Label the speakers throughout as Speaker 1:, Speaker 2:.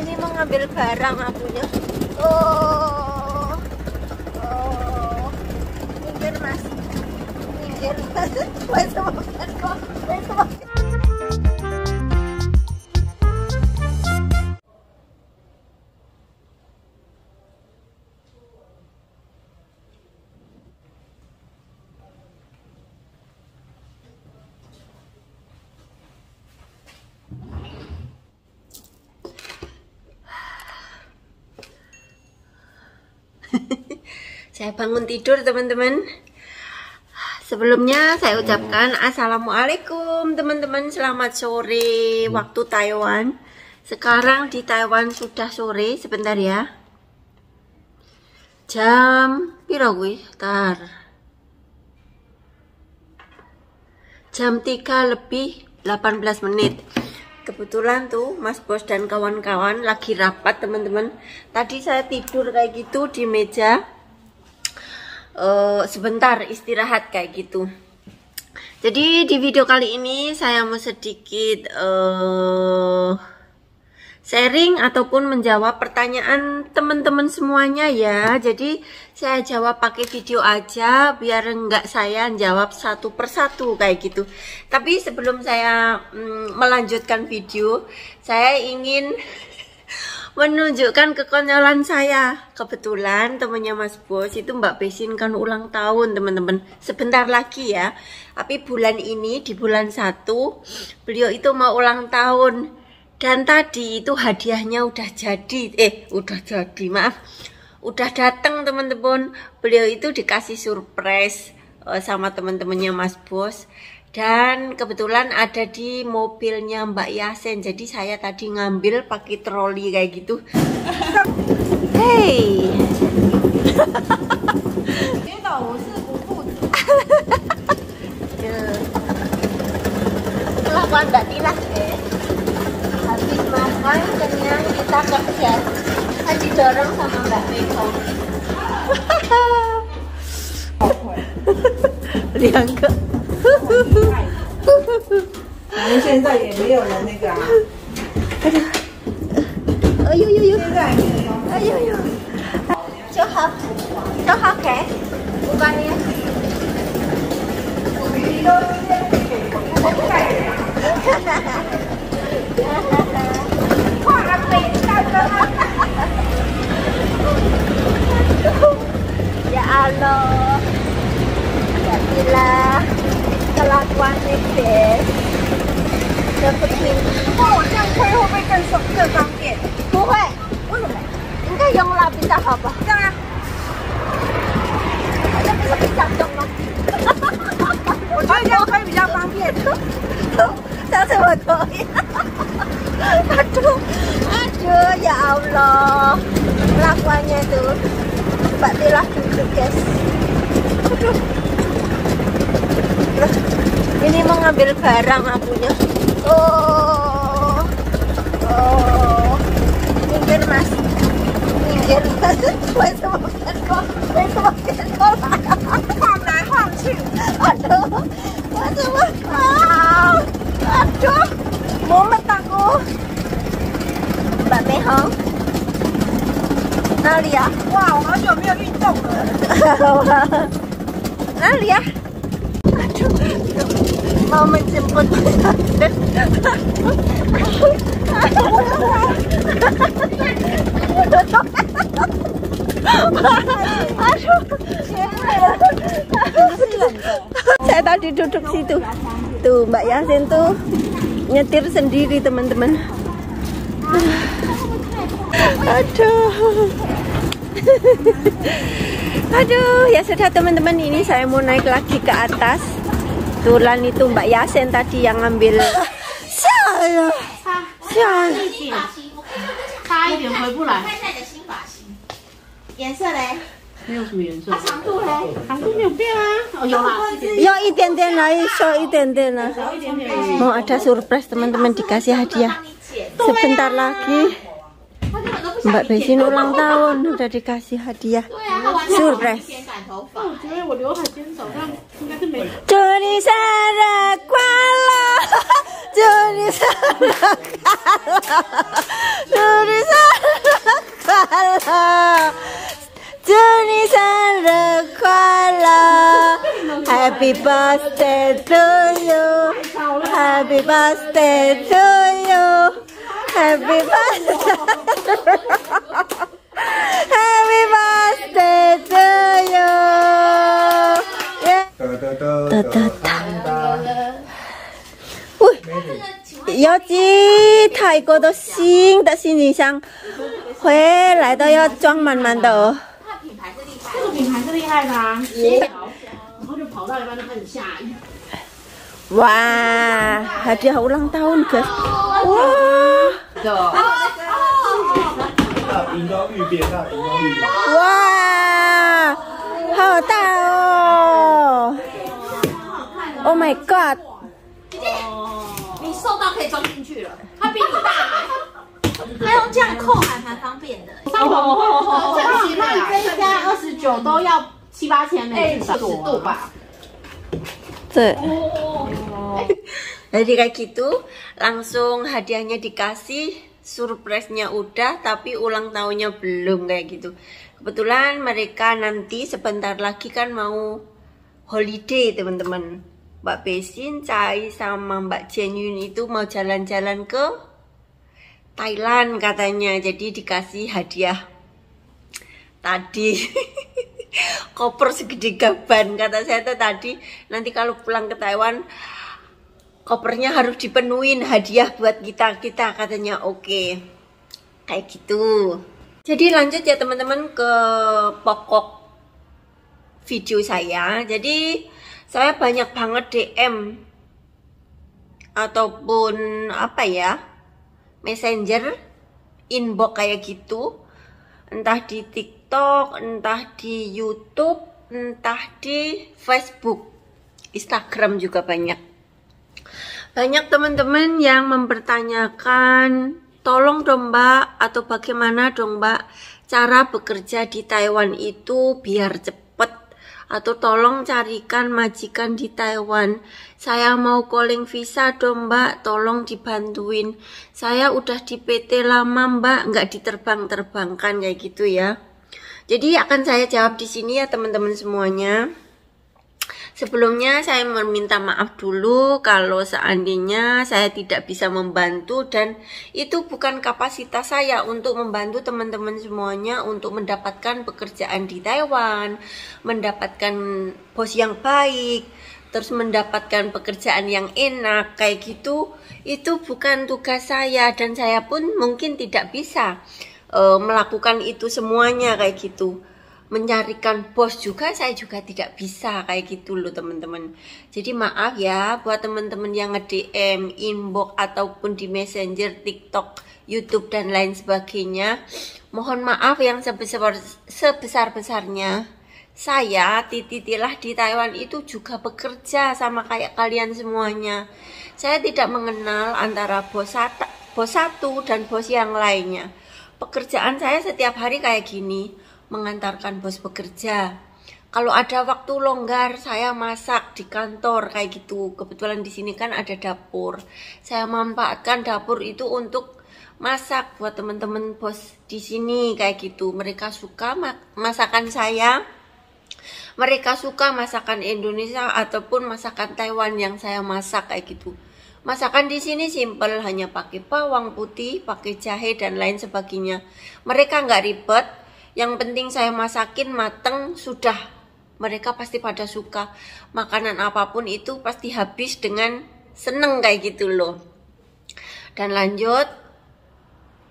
Speaker 1: Ini mau ngambil barang akunya. Oh, minggir mas, minggir. Saya bangun tidur teman-teman. Sebelumnya saya ucapkan assalamualaikum teman-teman, selamat sore waktu Taiwan. Sekarang di Taiwan sudah sore, sebentar ya. Jam piro kuwi? Tar. Jam 3 lebih 18 menit. Kebetulan tuh Mas Bos dan kawan-kawan lagi rapat teman-teman. Tadi saya tidur kayak gitu di meja, sebentar istirahat kayak gitu. Jadi di video kali ini saya mau sedikit sharing ataupun menjawab pertanyaan teman-teman semuanya ya. Jadi saya jawab pakai video aja biar enggak saya jawab satu persatu kayak gitu. Tapi sebelum saya melanjutkan video, saya ingin menunjukkan kekonyolan saya. Kebetulan temannya Mas Bos itu Mbak Besin kan ulang tahun teman-teman, sebentar lagi ya. Tapi bulan ini di bulan 1 beliau itu mau ulang tahun. Dan tadi itu hadiahnya udah datang teman-teman. Beliau itu dikasih surprise sama teman-temannya Mas Bos. Dan kebetulan ada di mobilnya Mbak Yasen. Jadi saya tadi ngambil pakai troli kayak gitu. Hey. Kelakuan Mbak Tina. Habis makan kenyang kita kerja. Saya didorong sama Mbak Meko.两个。
Speaker 2: 反正现在也没有人那个啊。
Speaker 1: 哎呦呦呦！
Speaker 2: 现在没有。
Speaker 1: 哎呦呦！就好，OK。bukannya。Ya Allah, jadilah kelakuan Bes seperti ini.
Speaker 2: 那我这样推会不会更方便？
Speaker 1: 不会，为什么？应该用蜡笔好吧？
Speaker 2: 这样啊。
Speaker 1: 那不是比较重吗？
Speaker 2: 我觉得这样推比较方便。
Speaker 1: 上次我推。Aduh, ya Allah, kelakuannya tuh Mbak Tila duduk guys. Aduh, ini mau ngambil barang akunya. Minggir mas, minggir. 为什么变高？为什么变高了？
Speaker 2: 晃来晃去。
Speaker 1: Aduh, 我怎么搞？Aduh, mumet aku. Mbak Meho, 哪里呀？
Speaker 2: 哇，我好久没有运动了。
Speaker 1: 哪里呀？Aduh, mau menjemput. Saya tadi duduk situ. Tuh Mbak Yasin tuh nyetir sendiri teman-teman. Aduh. Aduh, ya sudah teman-teman, ini saya mau naik lagi ke atas. Kebetulan itu Mbak Yasen tadi yang ngambil. Saya.
Speaker 3: 差一点回不来。
Speaker 1: 看一下你的新发型，颜色嘞？
Speaker 3: 没有什么颜色。
Speaker 1: 长度嘞？
Speaker 3: 长度没有变啊。哦，有啦。
Speaker 1: 有一点点了，少一点点了。
Speaker 3: 少一点点。
Speaker 1: Mau ada surprise teman-teman, dikasih hadiah. Sebentar lagi Mbak Besin ulang tahun, udah dikasih hadiah. Surprise.
Speaker 3: 我觉得我刘海今天早上应该是没。
Speaker 1: 祝你生日快乐！祝你生日快乐！祝 Juni Sanrekwala, Juni Sanrekwala, Happy birthday to you, Happy birthday to you, Happy birthday, Happy birthday to you. Yeah. 有几泰国的新的行李箱回来都要装满满的。
Speaker 3: 这个品牌是厉害的啊，然后就跑到一半就开始下雨。
Speaker 1: Wah, hadiah ulang tahun guys. Wah. Wah, 好大哦 ！Oh my god！
Speaker 2: 你瘦到可以装进去了，它比你大，它用这样扣还蛮方便的。
Speaker 3: 你看这一家29都要7、8千美金，10度吧。
Speaker 1: Tuh. Jadi kayak gitu, langsung hadiahnya dikasih, surprise-nya udah, tapi ulang tahunnya belum kayak gitu. Kebetulan mereka nanti sebentar lagi kan mau holiday teman-teman. Mbak Besin, Cai sama Mbak Jenyun itu mau jalan-jalan ke Thailand katanya. Jadi dikasih hadiah tadi. Koper segede gaban, kata saya tuh tadi. Nanti kalau pulang ke Taiwan kopernya harus dipenuhin hadiah buat kita katanya. Oke, kayak gitu. Jadi lanjut ya teman-teman ke pokok video saya. Jadi saya banyak banget DM ataupun apa ya, messenger, inbox kayak gitu, entah di TikTok, entah di YouTube, entah di Facebook, Instagram juga banyak. Banyak teman-teman yang mempertanyakan, tolong dong Mbak, atau bagaimana dong Mbak cara bekerja di Taiwan itu biar cepet, atau tolong carikan majikan di Taiwan. Saya mau calling visa dong Mbak, tolong dibantuin. Saya udah di PT lama Mbak, nggak diterbang-terbangkan kayak gitu ya. Jadi akan saya jawab di sini ya teman-teman semuanya. Sebelumnya saya meminta maaf dulu kalau seandainya saya tidak bisa membantu, dan itu bukan kapasitas saya untuk membantu teman-teman semuanya untuk mendapatkan pekerjaan di Taiwan, mendapatkan bos yang baik, terus mendapatkan pekerjaan yang enak kayak gitu. Itu bukan tugas saya, dan saya pun mungkin tidak bisa melakukan itu semuanya kayak gitu. Mencarikan bos juga saya juga tidak bisa kayak gitu loh teman-teman. Jadi maaf ya buat teman-teman yang nge-DM, inbox ataupun di Messenger, TikTok, YouTube dan lain sebagainya. Mohon maaf yang sebesar-besarnya. Saya Titilah di Taiwan itu juga bekerja sama kayak kalian semuanya. Saya tidak mengenal antara bos satu dan bos yang lainnya. Pekerjaan saya setiap hari kayak gini, mengantarkan bos bekerja. Kalau ada waktu longgar, saya masak di kantor kayak gitu. Kebetulan di sini kan ada dapur. Saya manfaatkan dapur itu untuk masak buat teman-teman bos di sini kayak gitu. Mereka suka masakan saya. Mereka suka masakan Indonesia ataupun masakan Taiwan yang saya masak kayak gitu. Masakan di sini simple, hanya pakai bawang putih, pakai jahe dan lain sebagainya. Mereka nggak ribet. Yang penting saya masakin mateng sudah. Mereka pasti pada suka. Makanan apapun itu pasti habis dengan seneng kayak gitu loh. Dan lanjut,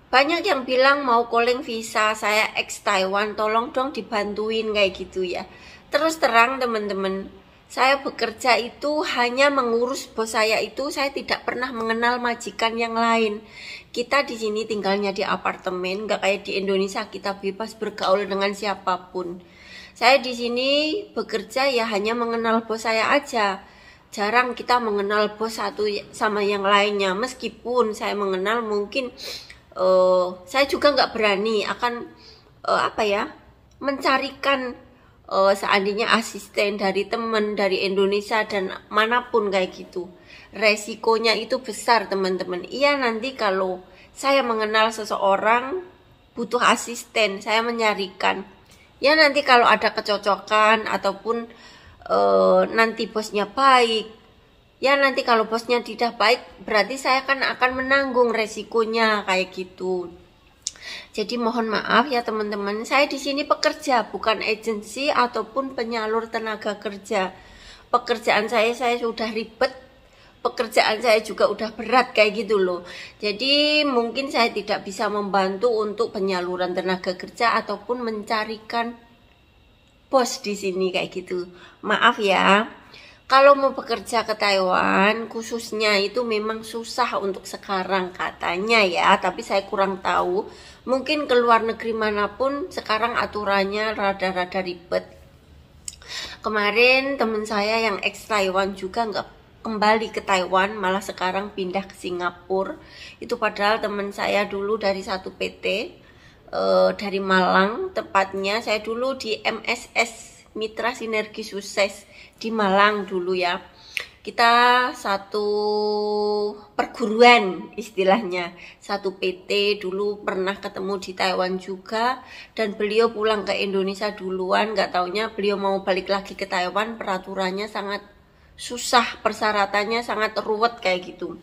Speaker 1: banyak yang bilang mau calling visa, saya ex Taiwan, tolong dong dibantuin kayak gitu ya. Terus terang teman-teman, saya bekerja itu hanya mengurus bos saya itu, saya tidak pernah mengenal majikan yang lain. Kita di sini tinggalnya di apartemen, nggak kayak di Indonesia kita bebas bergaul dengan siapapun. Saya di sini bekerja ya hanya mengenal bos saya aja. Jarang kita mengenal bos satu sama yang lainnya. Meskipun saya mengenal, mungkin saya juga nggak berani akan mencarikan seandainya asisten dari teman dari Indonesia dan manapun kayak gitu. Resikonya itu besar teman-teman. Iya nanti kalau saya mengenal seseorang butuh asisten, saya menyarikan. Ya nanti kalau ada kecocokan ataupun nanti bosnya baik, ya nanti kalau bosnya tidak baik berarti saya kan akan menanggung resikonya kayak gitu. Jadi mohon maaf ya teman-teman, saya di sini pekerja bukan agensi ataupun penyalur tenaga kerja. Pekerjaan saya sudah ribet, pekerjaan saya juga udah berat kayak gitu loh. Jadi mungkin saya tidak bisa membantu untuk penyaluran tenaga kerja ataupun mencarikan bos di sini kayak gitu. Maaf ya. Kalau mau bekerja ke Taiwan khususnya itu memang susah untuk sekarang katanya ya, tapi saya kurang tahu. Mungkin ke luar negeri manapun sekarang aturannya rada-rada ribet. Kemarin teman saya yang ex Taiwan juga nggak kembali ke Taiwan, malah sekarang pindah ke Singapura. Itu padahal teman saya dulu dari satu PT dari Malang, tepatnya saya dulu di MSS Mitra Sinergi Sukses di Malang dulu ya. Kita satu perguruan istilahnya, satu PT dulu, pernah ketemu di Taiwan juga. Dan beliau pulang ke Indonesia duluan, nggak taunya beliau mau balik lagi ke Taiwan, peraturannya sangat susah, persyaratannya sangat ruwet kayak gitu.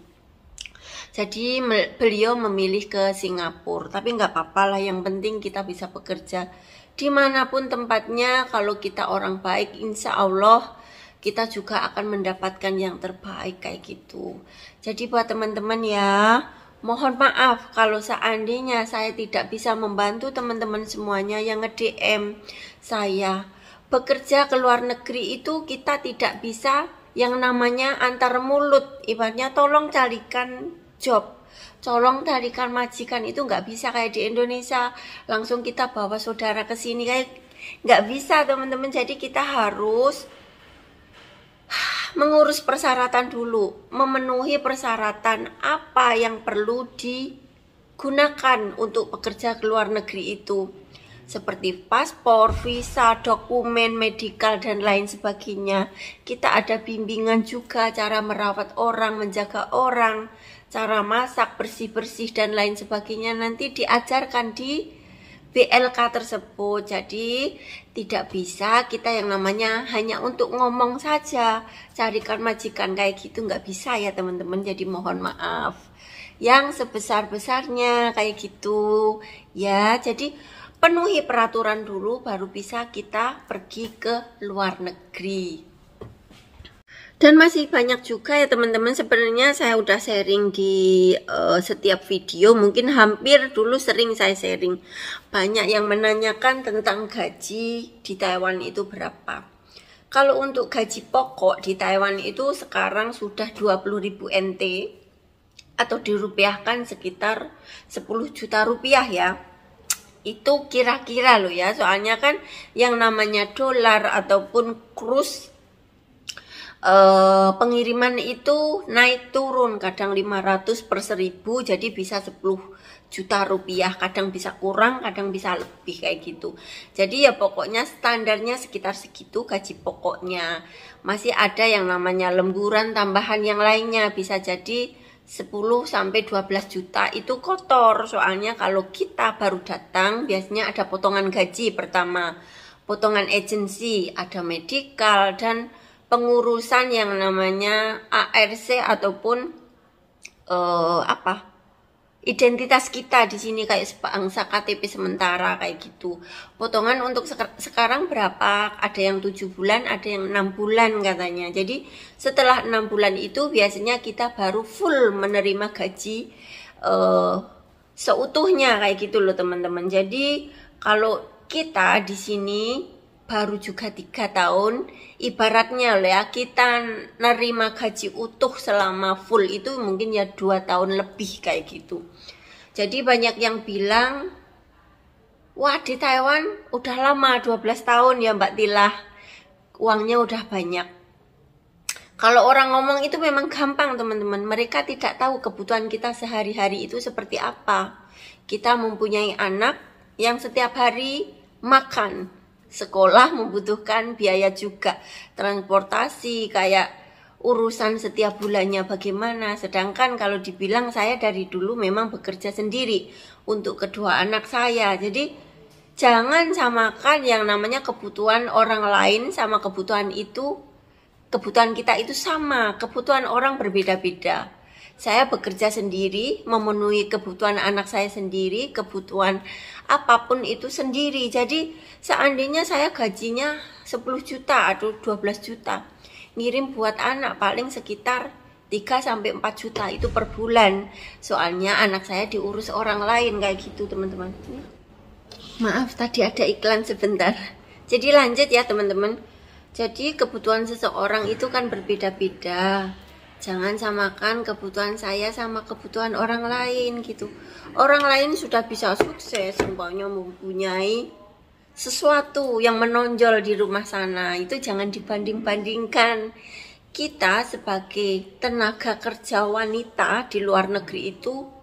Speaker 1: Jadi beliau memilih ke Singapura, tapi nggak apa-apa lah, yang penting kita bisa bekerja dimanapun tempatnya. Kalau kita orang baik, insya Allah kita juga akan mendapatkan yang terbaik kayak gitu. Jadi buat teman-teman ya, mohon maaf kalau seandainya saya tidak bisa membantu teman-teman semuanya yang nge-DM saya. Bekerja ke luar negeri itu kita tidak bisa yang namanya antar mulut, ibaratnya tolong carikan job, tolong carikan majikan, itu nggak bisa kayak di Indonesia langsung kita bawa saudara ke sini, kayak nggak bisa teman-teman. Jadi kita harus mengurus persyaratan dulu, memenuhi persyaratan apa yang perlu digunakan untuk bekerja ke luar negeri itu, seperti paspor, visa, dokumen, medikal, dan lain sebagainya. Kita ada bimbingan juga, cara merawat orang, menjaga orang, cara masak, bersih-bersih, dan lain sebagainya. Nanti diajarkan di BLK tersebut. Jadi tidak bisa kita yang namanya hanya untuk ngomong saja, carikan majikan kayak gitu, nggak bisa ya teman-teman. Jadi mohon maaf yang sebesar-besarnya kayak gitu ya. Jadi penuhi peraturan dulu baru bisa kita pergi ke luar negeri. Dan masih banyak juga ya teman-teman, sebenarnya saya udah sharing di setiap video, mungkin hampir dulu sering saya sharing. Banyak yang menanyakan tentang gaji di Taiwan itu berapa. Kalau untuk gaji pokok di Taiwan itu sekarang sudah 20.000 NT atau dirupiahkan sekitar 10 juta rupiah ya. Itu kira-kira loh ya, soalnya kan yang namanya dolar ataupun kurs pengiriman itu naik turun, kadang 500 per 1000, jadi bisa 10 juta rupiah, kadang bisa kurang, kadang bisa lebih kayak gitu. Jadi ya pokoknya standarnya sekitar segitu gaji pokoknya. Masih ada yang namanya lemburan tambahan yang lainnya, bisa jadi 10 sampai 12 juta itu kotor. Soalnya kalau kita baru datang biasanya ada potongan gaji pertama, potongan agensi, ada medikal, dan pengurusan yang namanya ARC ataupun identitas kita di sini kayak sebangsa KTP sementara kayak gitu. Potongan untuk sekarang berapa? Ada yang 7 bulan, ada yang 6 bulan katanya. Jadi setelah 6 bulan itu biasanya kita baru full menerima gaji seutuhnya kayak gitu loh teman-teman. Jadi kalau kita di sini baru juga 3 tahun, ibaratnya ya kita nerima gaji utuh selama full itu mungkin ya 2 tahun lebih kayak gitu. Jadi banyak yang bilang, wah di Taiwan udah lama 12 tahun ya Mbak Tilah, uangnya udah banyak. Kalau orang ngomong itu memang gampang teman-teman, mereka tidak tahu kebutuhan kita sehari-hari itu seperti apa. Kita mempunyai anak yang setiap hari makan, sekolah membutuhkan biaya juga, transportasi kayak urusan setiap bulannya bagaimana. Sedangkan kalau dibilang saya dari dulu memang bekerja sendiri untuk kedua anak saya. Jadi jangan samakan yang namanya kebutuhan orang lain sama kebutuhan itu. Kebutuhan kita itu sama, kebutuhan orang berbeda-beda. Saya bekerja sendiri, memenuhi kebutuhan anak saya sendiri, kebutuhan apapun itu sendiri. Jadi seandainya saya gajinya 10 juta atau 12 juta, ngirim buat anak paling sekitar 3-4 juta itu per bulan. Soalnya anak saya diurus orang lain kayak gitu teman-teman. Maaf tadi ada iklan sebentar. Jadi lanjut ya teman-teman. Jadi kebutuhan seseorang itu kan berbeda-beda. Jangan samakan kebutuhan saya sama kebutuhan orang lain gitu. Orang lain sudah bisa sukses, umpamanya mempunyai sesuatu yang menonjol di rumah sana. Itu jangan dibanding-bandingkan. Kita sebagai tenaga kerja wanita di luar negeri itu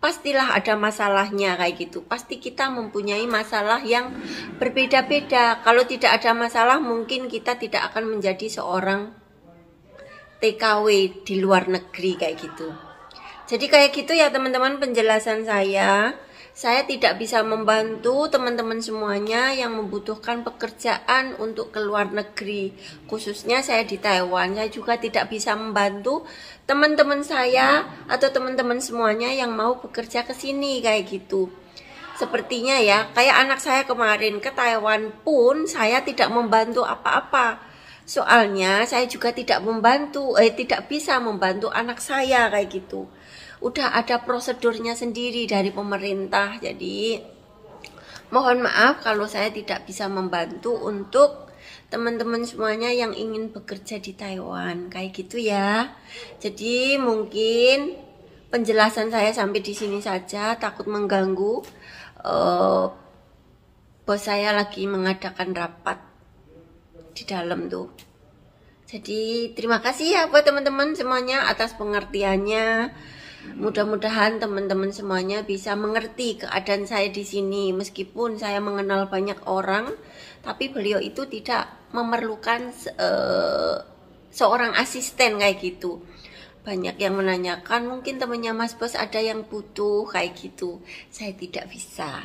Speaker 1: pastilah ada masalahnya kayak gitu. Pasti kita mempunyai masalah yang berbeda-beda. Kalau tidak ada masalah mungkin kita tidak akan menjadi seorang TKW di luar negeri kayak gitu. Jadi kayak gitu ya teman-teman penjelasan saya. Saya tidak bisa membantu teman-teman semuanya yang membutuhkan pekerjaan untuk ke luar negeri. Khususnya saya di Taiwan. Saya juga tidak bisa membantu teman-teman saya atau teman-teman semuanya yang mau bekerja ke sini kayak gitu. Sepertinya ya, kayak anak saya kemarin ke Taiwan pun saya tidak membantu apa-apa. Soalnya saya juga tidak bisa membantu anak saya kayak gitu. Udah ada prosedurnya sendiri dari pemerintah. Jadi mohon maaf kalau saya tidak bisa membantu untuk teman-teman semuanya yang ingin bekerja di Taiwan kayak gitu ya. Jadi mungkin penjelasan saya sampai di sini saja, takut mengganggu. Bos saya lagi mengadakan rapat di dalam tuh. Jadi terima kasih ya buat teman-teman semuanya atas pengertiannya. Mudah-mudahan teman-teman semuanya bisa mengerti keadaan saya di sini. Meskipun saya mengenal banyak orang, tapi beliau itu tidak memerlukan seorang asisten kayak gitu. Banyak yang menanyakan, mungkin temannya Mas Bos ada yang butuh kayak gitu. Saya tidak bisa.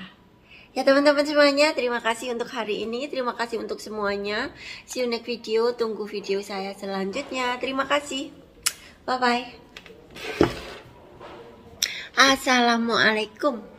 Speaker 1: Ya teman-teman semuanya, terima kasih untuk hari ini. Terima kasih untuk semuanya. See you next video. Tunggu video saya selanjutnya. Terima kasih. Bye-bye. Assalamualaikum.